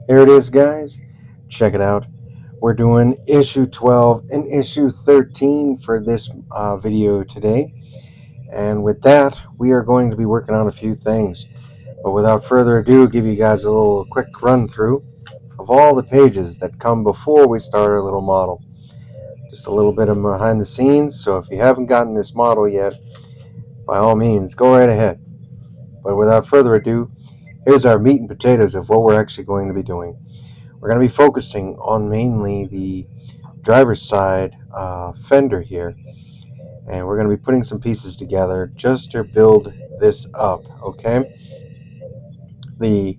Here it is, guys. Check it out. We're doing issue 12 and issue 13 for this video today. And with that, we are going to be working on a few things. But without further ado, I'll give you guys a little quick run through of all the pages that come before we start our little model. Just a little bit of behind the scenes, so if you haven't gotten this model yet, by all means, go right ahead. But without further ado, here's our meat and potatoes of what we're actually going to be doing. We're going to be focusing on mainly the driver's side fender here, and we're going to be putting some pieces together just to build this up, okay? The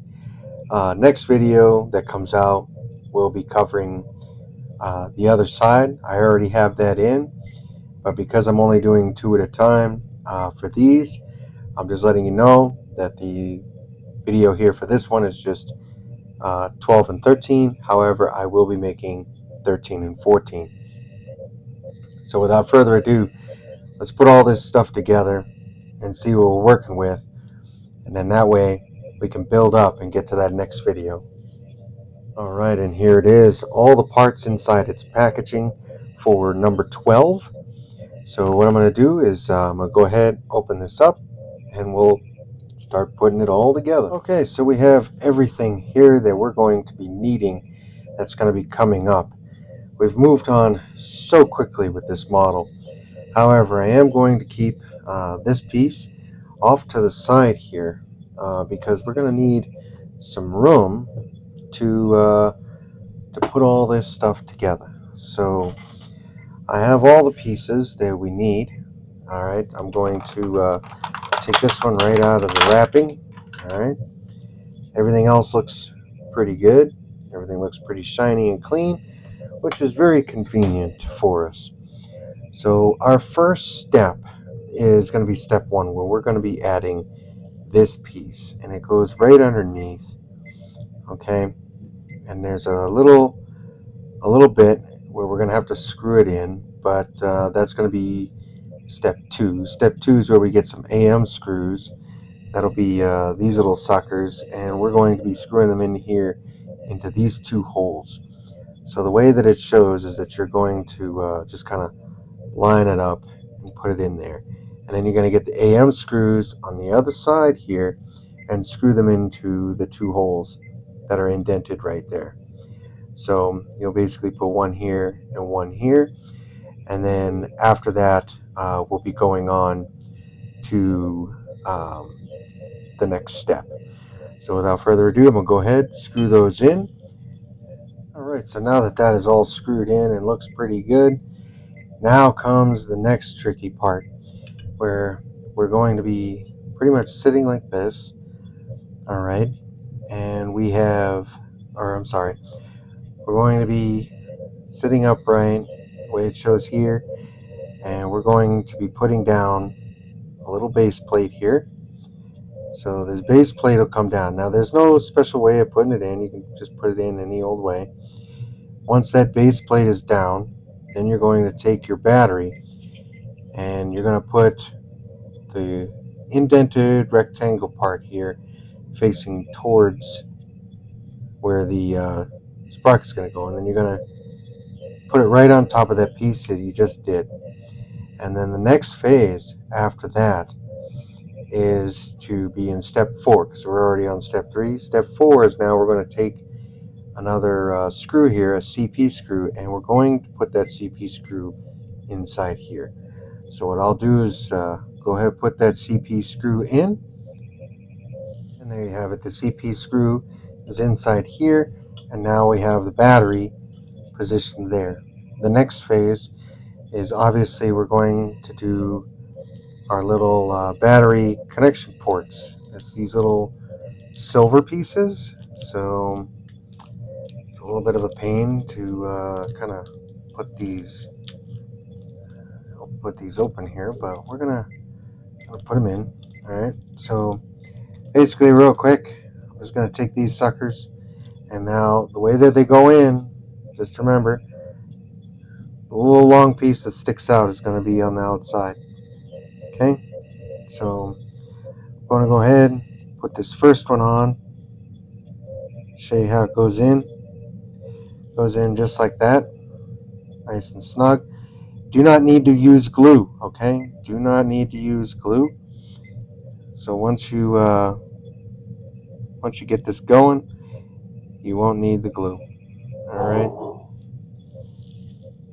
next video that comes out will be covering the other side. I already have that in, but because I'm only doing two at a time for these, I'm just letting you know that the video here for this one is just 12 and 13. However, I will be making 13 and 14. So without further ado, let's put all this stuff together and see what we're working with, and then that way we can build up and get to that next video. Alright, and here it is, all the parts inside its packaging for number 12. So what I'm going to do is I'm going to go ahead, open this up, and we'll start putting it all together. Okay, so we have everything here that we're going to be needing that's going to be coming up. We've moved on so quickly with this model. However, I am going to keep this piece off to the side here because we're going to need some room to put all this stuff together. So I have all the pieces that we need. All right, I'm going to take this one right out of the wrapping. All right, everything else looks pretty good. Everything looks pretty shiny and clean, which is very convenient for us. So our first step is going to be step 1, where we're going to be adding this piece, and it goes right underneath. Okay, and there's a little bit where we're going to have to screw it in, but that's going to be step 2. Step 2 is where we get some AM screws. That'll be these little suckers, and we're going to be screwing them in here into these 2 holes. So the way that it shows is that you're going to just kind of line it up and put it in there, and then you're going to get the AM screws on the other side here and screw them into the 2 holes that are indented right there. So you'll basically put one here and one here, and then after that we'll be going on to the next step. So without further ado, I'm going to go ahead, screw those in. Alright, so now that is all screwed in and looks pretty good, now comes the next tricky part, where we're going to be pretty much sitting like this. Alright, and we have, we're going to be sitting upright the way it shows here, and we're going to be putting down a little base plate here. So this base plate will come down. Now there's no special way of putting it in, you can just put it in any old way. Once that base plate is down, then you're going to take your battery and you're going to put the indented rectangle part here facing towards where the sprocket's going to go, and then you're going to put it right on top of that piece that you just did. And then the next phase after that is to be in step 4, because we're already on step 3. Step 4 is now we're going to take another screw here, a CP screw, and we're going to put that CP screw inside here. So what I'll do is go ahead and put that CP screw in, and there you have it. The CP screw is inside here, and now we have the battery positioned there. The next phase is obviously we're going to do our little battery connection ports. It's these little silver pieces, so it's a little bit of a pain to kind of put these open here, but we're gonna put them in. All right, so basically real quick, I'm just gonna take these suckers, and now the way that they go in, just remember the little long piece that sticks out is going to be on the outside. Okay, so I'm going to go ahead and put this first one on, Show you how it goes in. Goes in just like that, nice and snug. Do not need to use glue, okay? Do not need to use glue. So once you get this going, you won't need the glue. All right,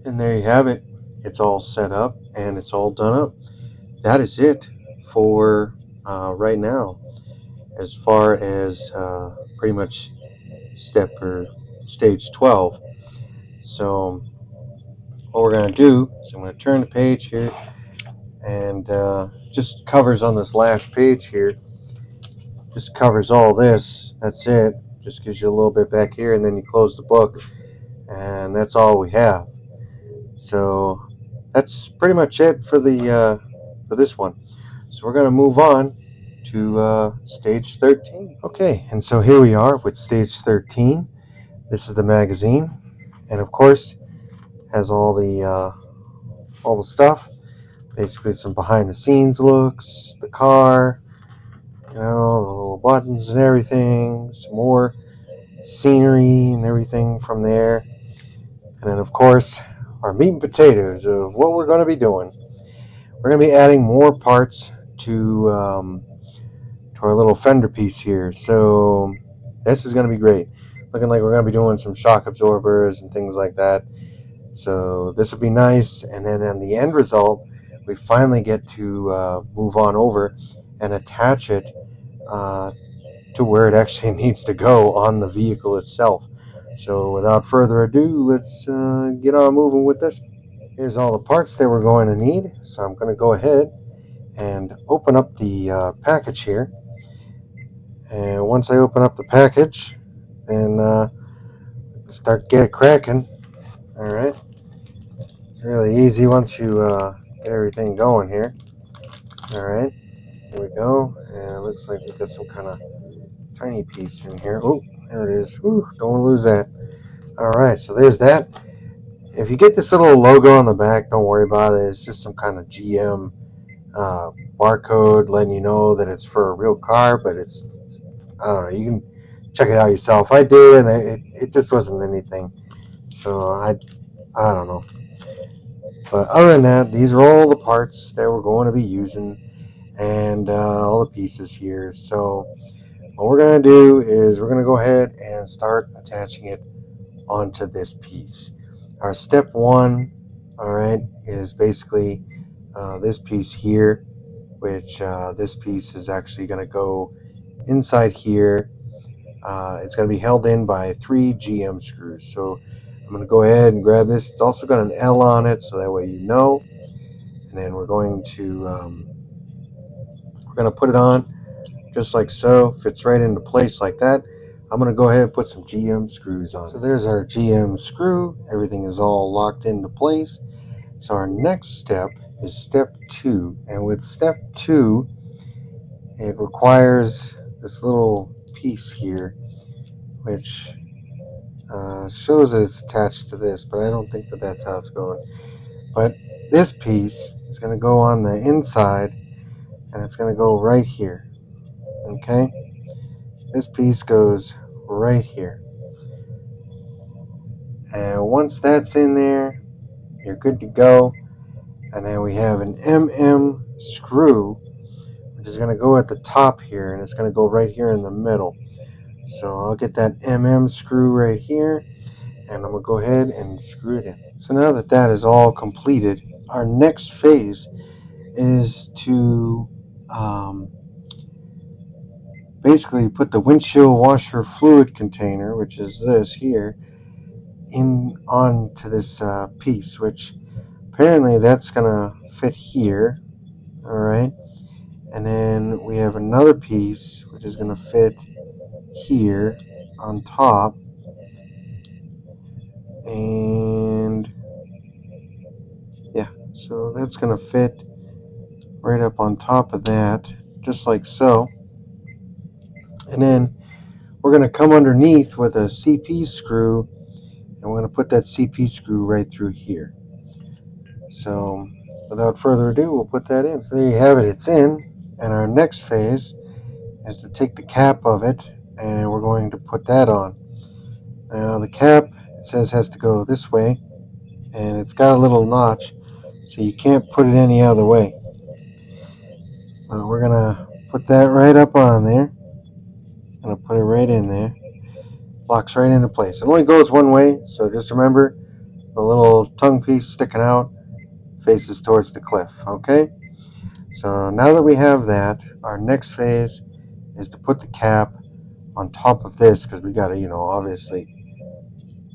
and there you have it. It's all set up and it's all done up. That is it for right now, as far as pretty much step or stage 12. So what we're going to do is I'm going to turn the page here, and just covers on this last page here, just covers all this. That's it. Just gives you a little bit back here, and then you close the book, and that's all we have. So that's pretty much it for the for this one. So we're going to move on to stage 13. Okay, and so here we are with stage 13. This is the magazine, and of course has all the stuff. Basically, some behind the scenes looks, the car, the little buttons and everything, some more scenery and everything from there. And then, of course, our meat and potatoes of what we're going to be doing. We're going to be adding more parts to our little fender piece here. So this is going to be great. Looking like we're going to be doing some shock absorbers and things like that. So this will be nice. And then on the end result, we finally get to move on over and attach it to where it actually needs to go on the vehicle itself. So without further ado, let's get on moving with this. Here's all the parts that we're going to need. So I'm going to go ahead and open up the package here. And once I open up the package, then start get it cracking. All right. It's really easy once you get everything going here. All right. Here we go. And it looks like we got some kind of tiny piece in here. Oh, there it is. Ooh, don't want to lose that. All right. So there's that. If you get this little logo on the back, don't worry about it. It's just some kind of GM barcode letting you know that it's for a real car, but it's I don't know. You can check it out yourself. I did, and it just wasn't anything. So I don't know. But other than that, these are all the parts that we're going to be using, and all the pieces here. So what we're going to do is we're going to go ahead and start attaching it onto this piece. Our step one, all right, is basically this piece here, which this piece is actually going to go inside here. It's going to be held in by 3 GM screws. So I'm going to go ahead and grab this. It's also got an L on it, so that way you know. And then we're going to put it on just like so. Fits right into place like that. I'm going to go ahead and put some GM screws on. So there's our GM screw. Everything is all locked into place. So our next step is step 2. And with step 2, it requires this little piece here, which shows that it's attached to this, but I don't think that that's how it's going. But this piece is going to go on the inside, and it's going to go right here. Okay? This piece goes right here. And once that's in there, you're good to go. And then we have an MM screw, which is going to go at the top here, and it's going to go right here in the middle. So I'll get that MM screw right here, and I'm going to go ahead and screw it in. So now that that is all completed, our next phase is to basically put the windshield washer fluid container, which is this here, in onto this piece, which apparently that's going to fit here. All right. And then we have another piece, which is going to fit here on top. And yeah, so that's going to fit right up on top of that, just like so. And then we're going to come underneath with a CP screw, and we're going to put that CP screw right through here. So without further ado, we'll put that in. So there you have it, it's in. And our next phase is to take the cap of it and we're going to put that on. Now the cap, it says, has to go this way, and it's got a little notch, so you can't put it any other way. We're gonna put that right up on there. Gonna put it right in there. Locks right into place. It only goes one way, so just remember the little tongue piece sticking out faces towards the cliff. Okay. So now that we have that, our next phase is to put the cap on top of this, because we got to, obviously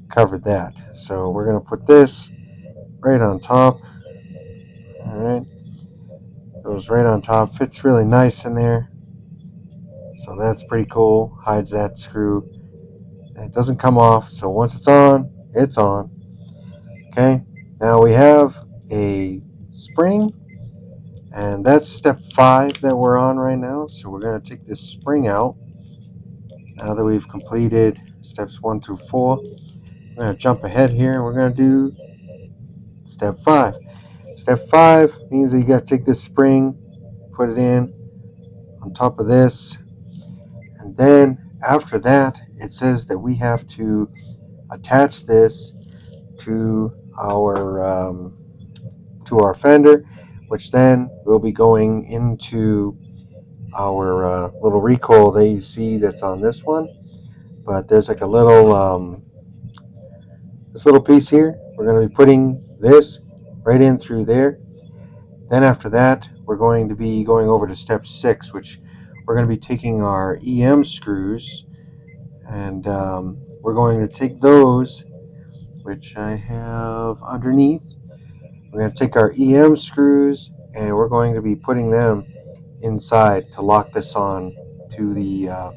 cover that. So we're going to put this right on top. All right. Goes right on top. Fits really nice in there. So that's pretty cool. Hides that screw. And it doesn't come off. So once it's on, it's on. Okay. Now we have a spring, and that's step 5 that we're on right now. So we're going to take this spring out. Now that we've completed steps 1 through 4, we're going to jump ahead here, and we're going to do step 5. Step 5 means that you got to take this spring, put it in on top of this, and then after that, it says that we have to attach this to our fender, which then will be going into our little recoil that you see that's on this one. But there's like a little this little piece here. We're going to be putting this right in through there. Then after that, we're going to be going over to step 6, which we're going to be taking our EM screws, and we're going to take those, which I have underneath. We're going to take our EM screws, and we're going to be putting them inside to lock this on to the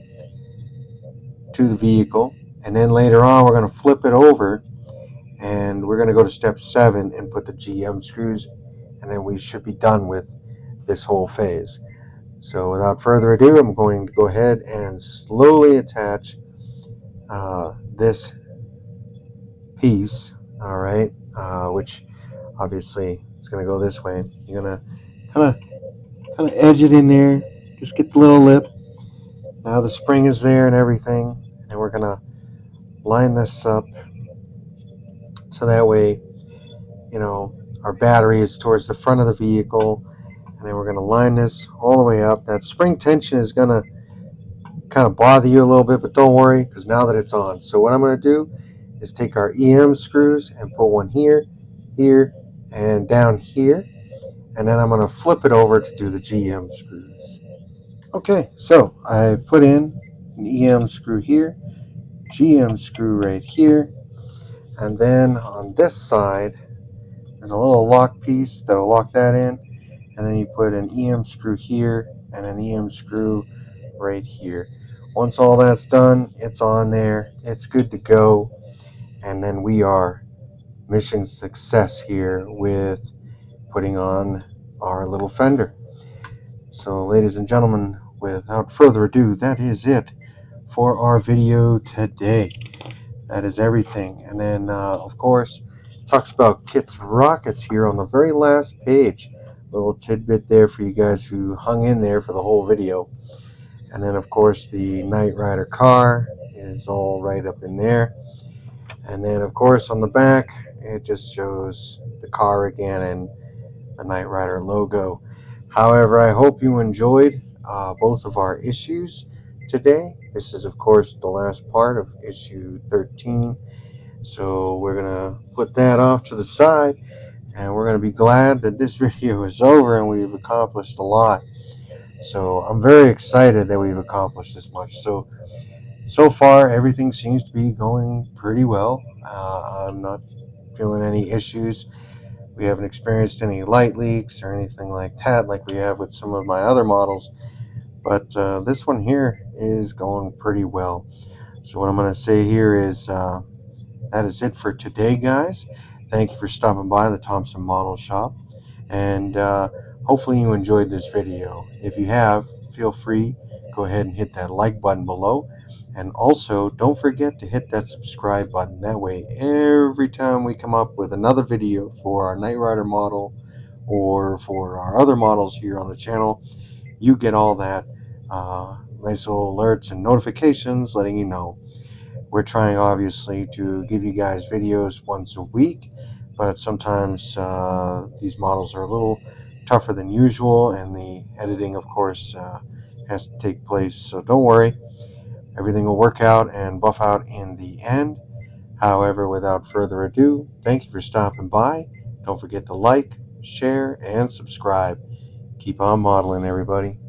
vehicle. And then later on, we're going to flip it over, and we're going to go to step 7 and put the GM screws, and then we should be done with this whole phase. So without further ado, I'm going to go ahead and slowly attach this piece, all right, which obviously is going to go this way. You're going to kind of edge it in there, just get the little lip. Now the spring is there and everything, and we're going to line this up so that way, our battery is towards the front of the vehicle, and then we're going to line this all the way up. That spring tension is going to kind of bother you a little bit, but don't worry, because now that it's on. So what I'm going to do is take our EM screws and put one here, here, and down here, and then I'm going to flip it over to do the GM screws. Okay, so I put in an EM screw here, GM screw right here, and then on this side there's a little lock piece that'll lock that in, and then you put an EM screw here and an EM screw right here. Once all that's done, it's on there, it's good to go, and then we are mission success here with putting on our little fender. So ladies and gentlemen, without further ado, that is it for our video today. That is everything. And then of course, talks about KITT's rockets here on the very last page. A little tidbit there for you guys who hung in there for the whole video. And then of course the Knightrider car is all right up in there. And then of course on the back it just shows the car again and the Knightrider logo. However, I hope you enjoyed both of our issues today. This is of course the last part of issue 13. So we're going to put that off to the side, and we're going to be glad that this video is over and we've accomplished a lot. So I'm very excited that we've accomplished this much. So far, everything seems to be going pretty well. I'm not feeling any issues. We haven't experienced any light leaks or anything like that like we have with some of my other models. But this one here is going pretty well. So what I'm going to say here is that is it for today, guys. Thank you for stopping by the Thompson Model Shop. And hopefully you enjoyed this video. If you have, feel free, go ahead and hit that like button below. And also, don't forget to hit that subscribe button. That way, every time we come up with another video for our Knightrider model or for our other models here on the channel, you get all that nice little alerts and notifications letting you know. We're trying, obviously, to give you guys videos once a week, but sometimes these models are a little tougher than usual, and the editing, of course, has to take place. So don't worry, everything will work out and buff out in the end. However, without further ado, thank you for stopping by. Don't forget to like, share, and subscribe. Keep on modeling, everybody.